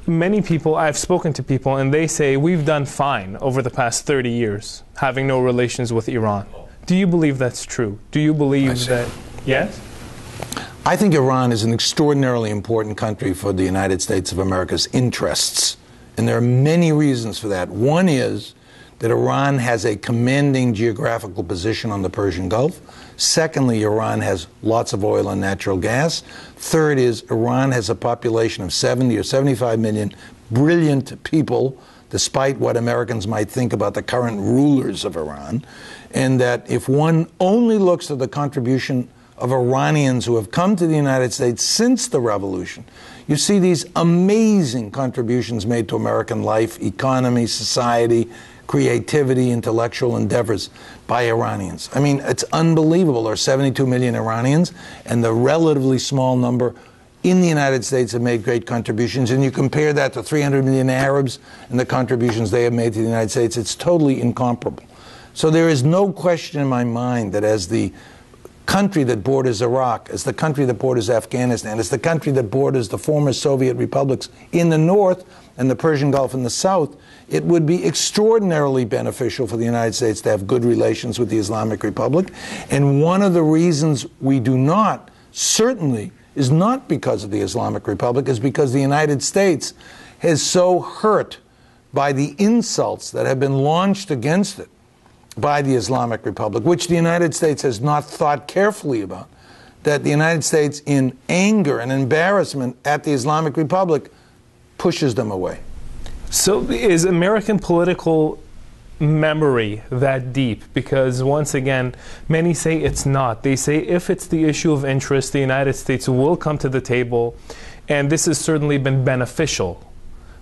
Many people, I've spoken to people, and they say we've done fine over the past 30 years, having no relations with Iran. Do you believe that's true? Do you believe that, yes? I think Iran is an extraordinarily important country for the United States of America's interests. And there are many reasons for that. One is that Iran has a commanding geographical position on the Persian Gulf. Secondly, Iran has lots of oil and natural gas. Third is Iran has a population of 70 or 75 million brilliant people, despite what Americans might think about the current rulers of Iran. And that if one only looks at the contribution of Iranians who have come to the United States since the revolution, you see these amazing contributions made to American life, economy, society, creativity, intellectual endeavors by Iranians. I mean, it's unbelievable. There are 72 million Iranians, and the relatively small number in the United States have made great contributions. And you compare that to 300 million Arabs and the contributions they have made to the United States, it's totally incomparable. So there is no question in my mind that as the country that borders Iraq, as the country that borders Afghanistan, as the country that borders the former Soviet republics in the north and the Persian Gulf in the south, it would be extraordinarily beneficial for the United States to have good relations with the Islamic Republic. And one of the reasons we do not, certainly, is not because of the Islamic Republic, is because the United States is so hurt by the insults that have been launched against it by the Islamic Republic, which the United States has not thought carefully about, that the United States, in anger and embarrassment at the Islamic Republic, pushes them away. So is American political memory that deep? Because once again, many say it's not. They say if it's the issue of interest, the United States will come to the table, and this has certainly been beneficial,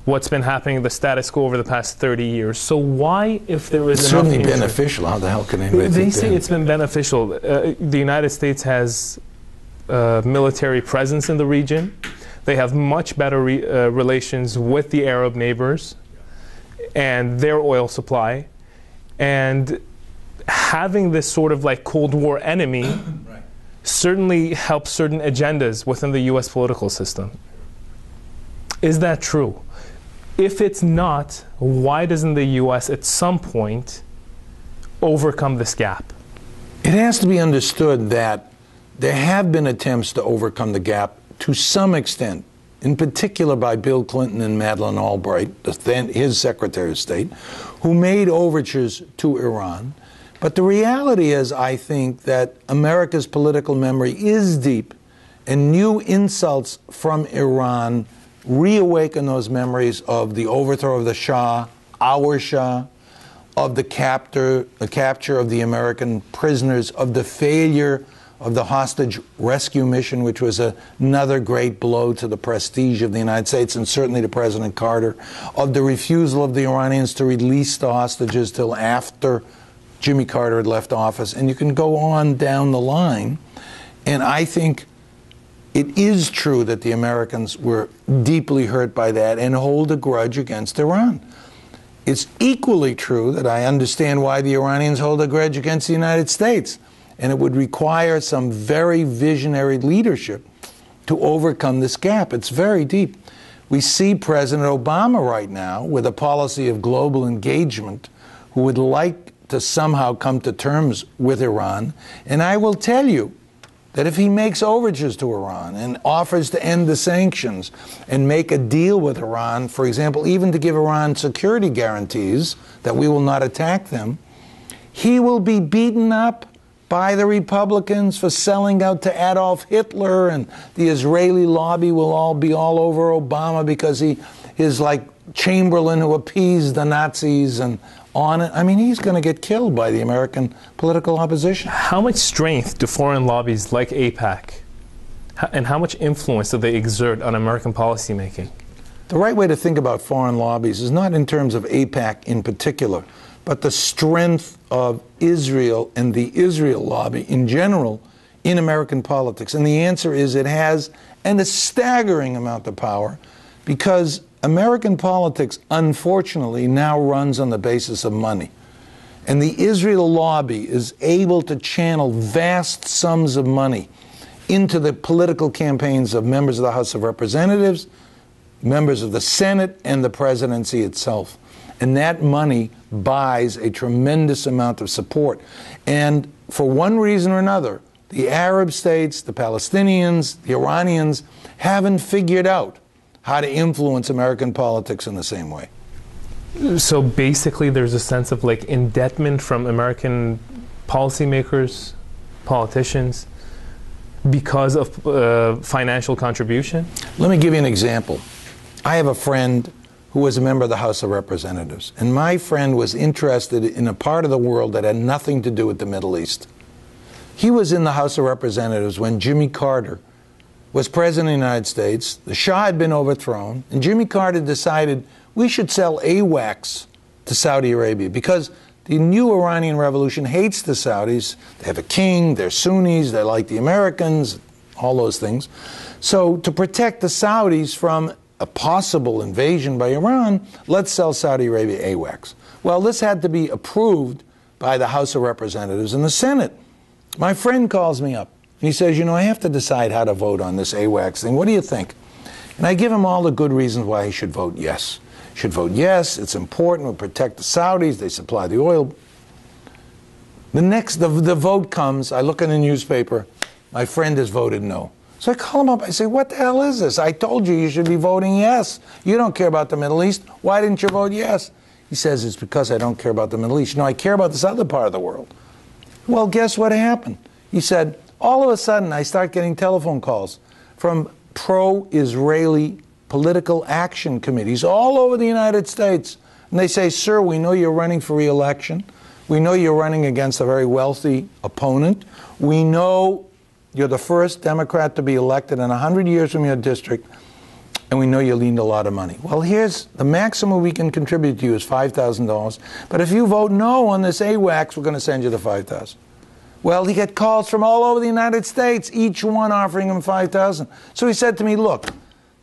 what's been happening in the status quo over the past 30 years. So why, if there is enough certainly beneficial, how the hell can anybody think They say it's been beneficial. The United States has military presence in the region. They have much better relations with the Arab neighbors and their oil supply. And having this sort of like Cold War enemy certainly helps certain agendas within the U.S. political system. Is that true? If it's not, why doesn't the U.S. at some point overcome this gap? It has to be understood that there have been attempts to overcome the gap to some extent, in particular by Bill Clinton and Madeleine Albright, his Secretary of State, who made overtures to Iran. But the reality is, I think, that America's political memory is deep, and new insults from Iran reawaken those memories of the overthrow of the Shah, our Shah, of the capture of the American prisoners, of the failure of the hostage rescue mission, which was another great blow to the prestige of the United States and certainly to President Carter, of the refusal of the Iranians to release the hostages till after Jimmy Carter had left office. And you can go on down the line. And I think it is true that the Americans were deeply hurt by that and hold a grudge against Iran. It's equally true that I understand why the Iranians hold a grudge against the United States. And it would require some very visionary leadership to overcome this gap. It's very deep. We see President Obama right now with a policy of global engagement who would like to somehow come to terms with Iran. And I will tell you that if he makes overtures to Iran and offers to end the sanctions and make a deal with Iran, for example, even to give Iran security guarantees that we will not attack them, he will be beaten up by the Republicans for selling out to Adolf Hitler, and the Israeli lobby will all be all over Obama because he is like Chamberlain who appeased the Nazis and on it. I mean, he's going to get killed by the American political opposition. How much strength do foreign lobbies like AIPAC and how much influence do they exert on American policymaking? The right way to think about foreign lobbies is not in terms of AIPAC in particular, but the strength of Israel and the Israel lobby in general in American politics. And the answer is it has a staggering amount of power because American politics, unfortunately, now runs on the basis of money. And the Israel lobby is able to channel vast sums of money into the political campaigns of members of the House of Representatives, members of the Senate and the presidency itself. And that money buys a tremendous amount of support. And for one reason or another, the Arab states, the Palestinians, the Iranians haven't figured out how to influence American politics in the same way. So basically there's a sense of like indebtment from American policymakers, politicians, because of financial contribution? Let me give you an example. I have a friend who was a member of the House of Representatives, and my friend was interested in a part of the world that had nothing to do with the Middle East. He was in the House of Representatives when Jimmy Carter was president of the United States. The Shah had been overthrown, and Jimmy Carter decided we should sell AWACS to Saudi Arabia because the new Iranian revolution hates the Saudis. They have a king, they're Sunnis, they like the Americans, all those things. So to protect the Saudis from a possible invasion by Iran, let's sell Saudi Arabia AWACS. Well, this had to be approved by the House of Representatives and the Senate. My friend calls me up. He says, you know, I have to decide how to vote on this AWACS thing. What do you think? And I give him all the good reasons why he should vote yes. Should vote yes, it's important, we'll protect the Saudis, they supply the oil. The vote comes, I look in the newspaper, my friend has voted no. So I call him up, I say, what the hell is this? I told you you should be voting yes. You don't care about the Middle East, why didn't you vote yes? He says, it's because I don't care about the Middle East. No, I care about this other part of the world. Well, guess what happened? He said, all of a sudden I start getting telephone calls from pro-Israeli political action committees all over the United States. And they say, sir, we know you're running for re-election. We know you're running against a very wealthy opponent. We know you're the first Democrat to be elected in 100 years from your district. And we know you leaned a lot of money. Well, here's the maximum we can contribute to you is $5,000. But if you vote no on this AWACS, we're going to send you the $5,000. Well, he got calls from all over the United States, each one offering him $5,000. So he said to me, look,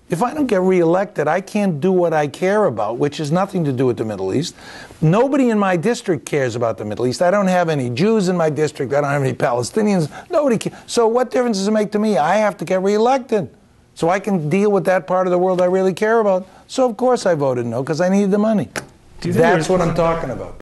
if I don't get reelected, I can't do what I care about, which has nothing to do with the Middle East. Nobody in my district cares about the Middle East. I don't have any Jews in my district. I don't have any Palestinians. Nobody cares. So what difference does it make to me? I have to get reelected so I can deal with that part of the world I really care about. So of course I voted no, because I needed the money. That's what I'm talking about.